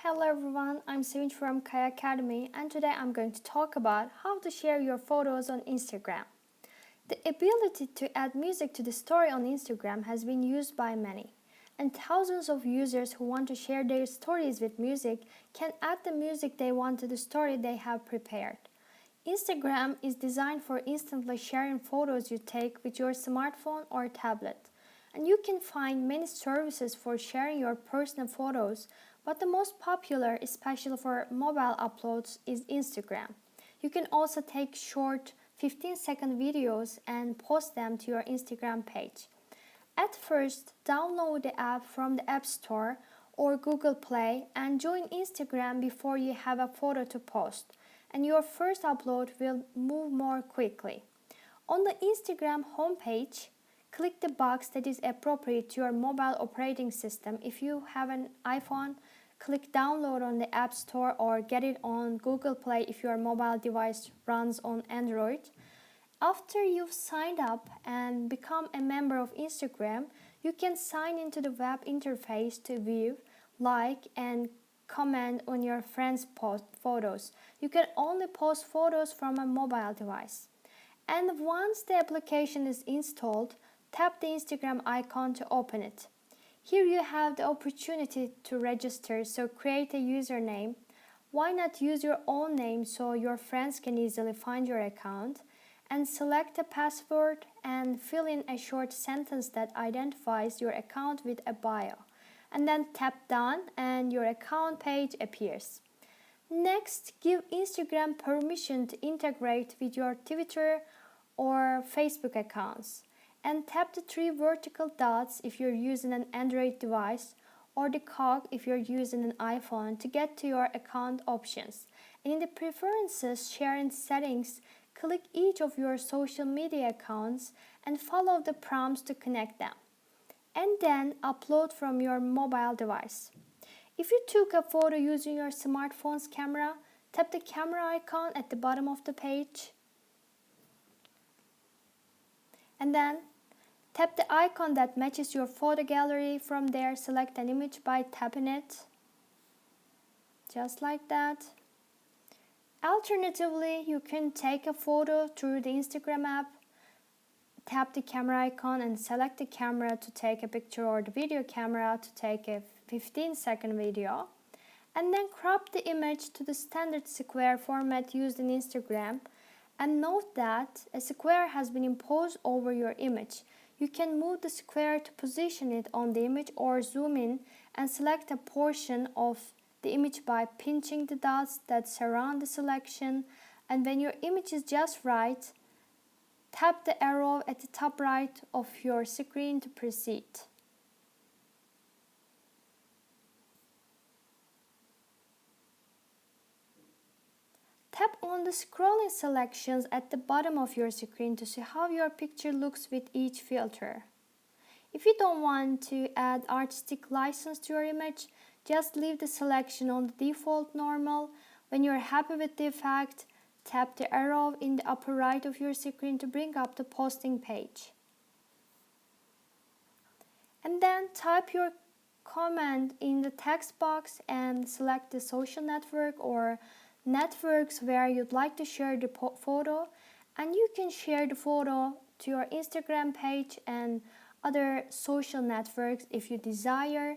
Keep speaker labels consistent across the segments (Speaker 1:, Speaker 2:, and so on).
Speaker 1: Hello everyone, I'm Sevinch from Kaya Academy and today I'm going to talk about how to share your photos on Instagram. The ability to add music to the story on Instagram has been used by many, and thousands of users who want to share their stories with music can add the music they want to the story they have prepared. Instagram is designed for instantly sharing photos you take with your smartphone or tablet. And you can find many services for sharing your personal photos, but the most popular, especially for mobile uploads, is Instagram. You can also take short 15-second videos and post them to your Instagram page. At first, download the app from the App Store or Google Play and join Instagram before you have a photo to post, and your first upload will move more quickly. On the Instagram homepage, click the box that is appropriate to your mobile operating system. If you have an iPhone, click download on the App Store or get it on Google Play if your mobile device runs on Android. After you've signed up and become a member of Instagram, you can sign into the web interface to view, like, and comment on your friends' photos. You can only post photos from a mobile device. And once the application is installed, tap the Instagram icon to open it. Here you have the opportunity to register, so create a username. Why not use your own name so your friends can easily find your account? And select a password and fill in a short sentence that identifies your account with a bio. And then tap done and your account page appears. Next, give Instagram permission to integrate with your Twitter or Facebook accounts. And tap the three vertical dots if you're using an Android device or the cog if you're using an iPhone to get to your account options. And in the preferences sharing settings, click each of your social media accounts and follow the prompts to connect them. And then upload from your mobile device. If you took a photo using your smartphone's camera, tap the camera icon at the bottom of the page. And then tap the icon that matches your photo gallery. From there, select an image by tapping it. Just like that. Alternatively, you can take a photo through the Instagram app. Tap the camera icon and select the camera to take a picture or the video camera to take a 15-second video. And then crop the image to the standard square format used in Instagram. And note that a square has been imposed over your image. You can move the square to position it on the image or zoom in and select a portion of the image by pinching the dots that surround the selection. And when your image is just right, tap the arrow at the top right of your screen to proceed. Tap on the scrolling selections at the bottom of your screen to see how your picture looks with each filter. If you don't want to add artistic license to your image, just leave the selection on the default normal. When you're happy with the effect, tap the arrow in the upper right of your screen to bring up the posting page. And then type your comment in the text box and select the social network or networks where you'd like to share the photo, and you can share the photo to your Instagram page and other social networks if you desire.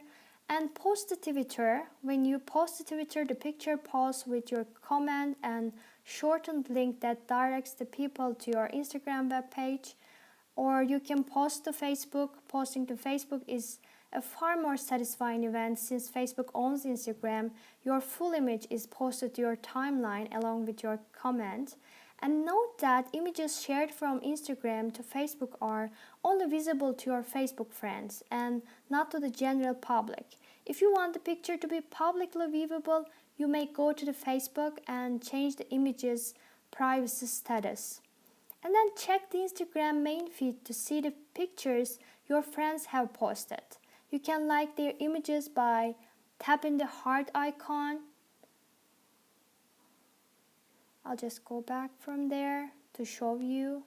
Speaker 1: And post to Twitter. When you post to Twitter, the picture posts with your comment and shortened link that directs the people to your Instagram web page. Or you can post to Facebook. Posting to Facebook is a far more satisfying event since Facebook owns Instagram. Your full image is posted to your timeline along with your comment. And note that images shared from Instagram to Facebook are only visible to your Facebook friends and not to the general public. If you want the picture to be publicly viewable, you may go to the Facebook and change the image's privacy status. And then check the Instagram main feed to see the pictures your friends have posted. You can like their images by tapping the heart icon. I'll just go back from there to show you.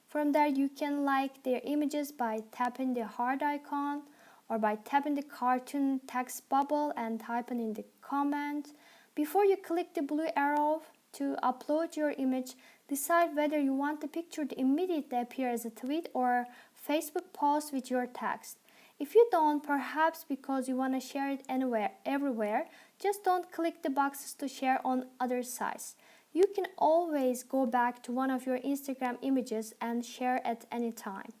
Speaker 1: From there, you can like their images by tapping the heart icon, or by tapping the cartoon text bubble and typing in the comment. Before you click the blue arrow to upload your image, decide whether you want the picture to immediately appear as a tweet or Facebook post with your text. If you don't, perhaps because you want to share it anywhere, everywhere, just don't click the boxes to share on other sites. You can always go back to one of your Instagram images and share at any time.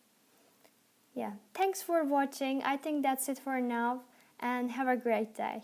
Speaker 1: Yeah, thanks for watching. I think that's it for now, and have a great day.